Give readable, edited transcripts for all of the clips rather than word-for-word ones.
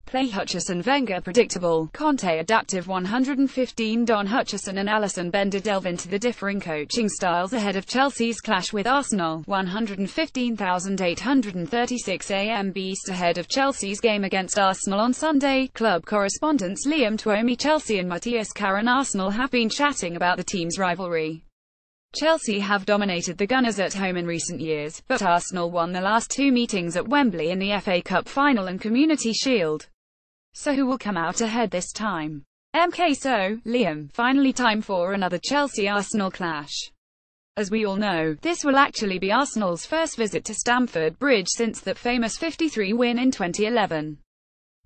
Play Hutchison, Wenger predictable, Conte adaptive 115. Don Hutchison and Alisson Bender delve into the differing coaching styles ahead of Chelsea's clash with Arsenal. 115,836 AM Beast ahead of Chelsea's game against Arsenal on Sunday. Club correspondents Liam Twomey Chelsea and Matthias Caron Arsenal have been chatting about the team's rivalry. Chelsea have dominated the Gunners at home in recent years, but Arsenal won the last two meetings at Wembley in the FA Cup final and Community Shield. So who will come out ahead this time? So, Liam, finally time for another Chelsea-Arsenal clash. As we all know, this will actually be Arsenal's first visit to Stamford Bridge since that famous 53 win in 2011.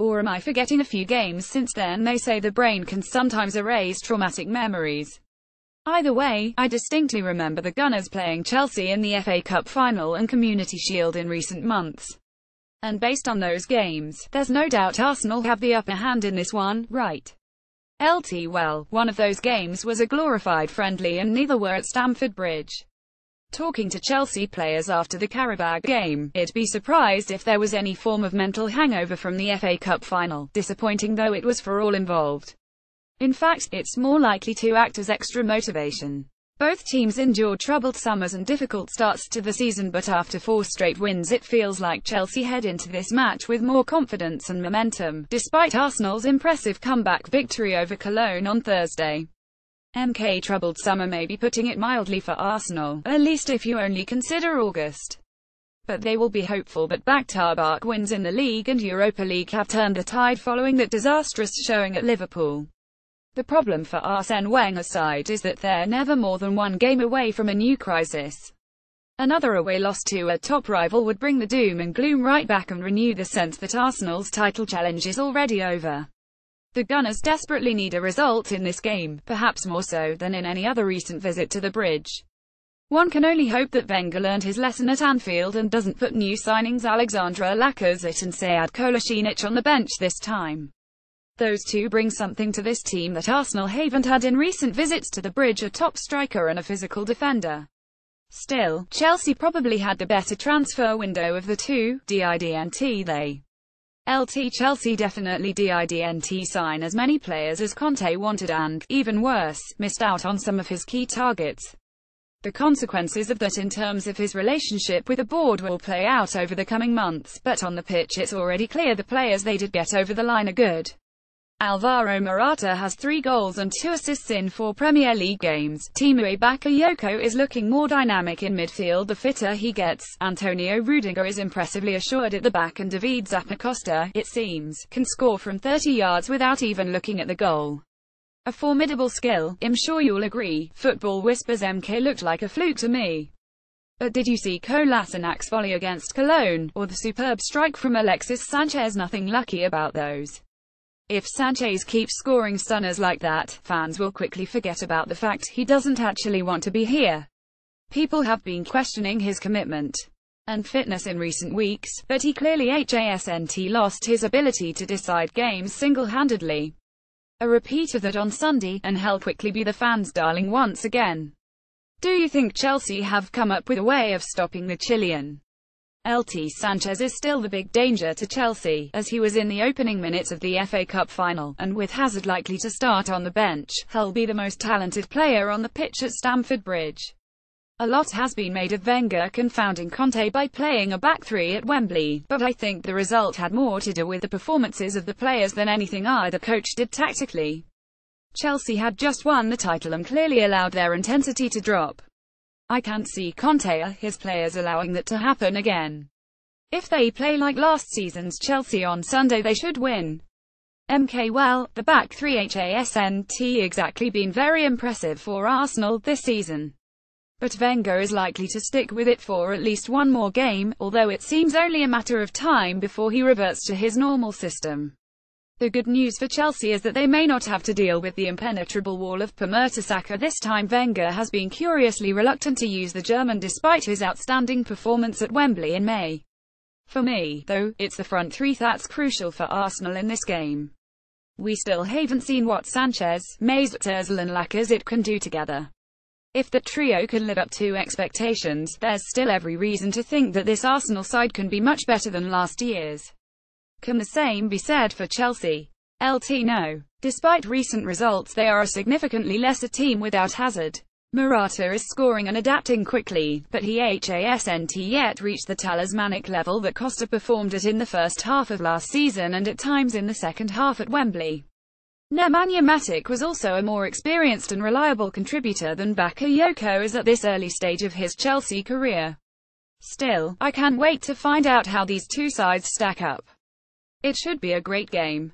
Or am I forgetting a few games since then? They say the brain can sometimes erase traumatic memories. Either way, I distinctly remember the Gunners playing Chelsea in the FA Cup final and Community Shield in recent months. And based on those games, there's no doubt Arsenal have the upper hand in this one, right? Well, one of those games was a glorified friendly and neither were at Stamford Bridge. Talking to Chelsea players after the Carabao game, I'd be surprised if there was any form of mental hangover from the FA Cup final, disappointing though it was for all involved. In fact, it's more likely to act as extra motivation. Both teams endured troubled summers and difficult starts to the season, but after 4 straight wins it feels like Chelsea head into this match with more confidence and momentum, despite Arsenal's impressive comeback victory over Cologne on Thursday. Troubled summer may be putting it mildly for Arsenal, at least if you only consider August. But they will be hopeful that back-to-back wins in the league and Europa League have turned the tide following that disastrous showing at Liverpool. The problem for Arsene Wenger's side is that they're never more than one game away from a new crisis. Another away loss to a top rival would bring the doom and gloom right back and renew the sense that Arsenal's title challenge is already over. The Gunners desperately need a result in this game, perhaps more so than in any other recent visit to the bridge. One can only hope that Wenger learned his lesson at Anfield and doesn't put new signings Alexandre Lacazette and Sead Kolasinac on the bench this time. Those two bring something to this team that Arsenal haven't had in recent visits to the bridge, a top striker and a physical defender. Still, Chelsea probably had the better transfer window of the two. Chelsea definitely didn't sign as many players as Conte wanted and, even worse, missed out on some of his key targets. The consequences of that in terms of his relationship with the board will play out over the coming months, but on the pitch it's already clear the players they did get over the line are good. Alvaro Morata has 3 goals and 2 assists in 4 Premier League games. Timu Bakayoko is looking more dynamic in midfield the fitter he gets. Antonio Rudiger is impressively assured at the back and David Zappacosta, it seems, can score from 30 yards without even looking at the goal. A formidable skill, I'm sure you'll agree. Football Whispers MK looked like a fluke to me. But did you see Kolasinac's volley against Cologne, or the superb strike from Alexis Sanchez? Nothing lucky about those. If Sanchez keeps scoring stunners like that, fans will quickly forget about the fact he doesn't actually want to be here. People have been questioning his commitment and fitness in recent weeks, but he clearly hasn't lost his ability to decide games single-handedly. A repeat of that on Sunday, and he'll quickly be the fans' darling once again. Do you think Chelsea have come up with a way of stopping the Chilean? Sanchez is still the big danger to Chelsea, as he was in the opening minutes of the FA Cup final, and with Hazard likely to start on the bench, he'll be the most talented player on the pitch at Stamford Bridge. A lot has been made of Wenger confounding Conte by playing a back three at Wembley, but I think the result had more to do with the performances of the players than anything either coach did tactically. Chelsea had just won the title and clearly allowed their intensity to drop. I can't see Conte or his players allowing that to happen again. If they play like last season's Chelsea on Sunday they should win. Well, the back three hasn't exactly been very impressive for Arsenal this season. But Wenger is likely to stick with it for at least one more game, although it seems only a matter of time before he reverts to his normal system. The good news for Chelsea is that they may not have to deal with the impenetrable wall of Per Mertesacker this time. Wenger has been curiously reluctant to use the German despite his outstanding performance at Wembley in May. For me, though, it's the front three that's crucial for Arsenal in this game. We still haven't seen what Sanchez, Mesut Ozil and Lacazette can do together. If the trio can live up to expectations, there's still every reason to think that this Arsenal side can be much better than last year's. Can the same be said for Chelsea? LT no. Despite recent results, they are a significantly lesser team without Hazard. Morata is scoring and adapting quickly, but he hasn't yet reached the talismanic level that Costa performed at in the first half of last season and at times in the second half at Wembley. Nemanja Matic was also a more experienced and reliable contributor than Bakayoko is at this early stage of his Chelsea career. Still, I can't wait to find out how these two sides stack up. It should be a great game.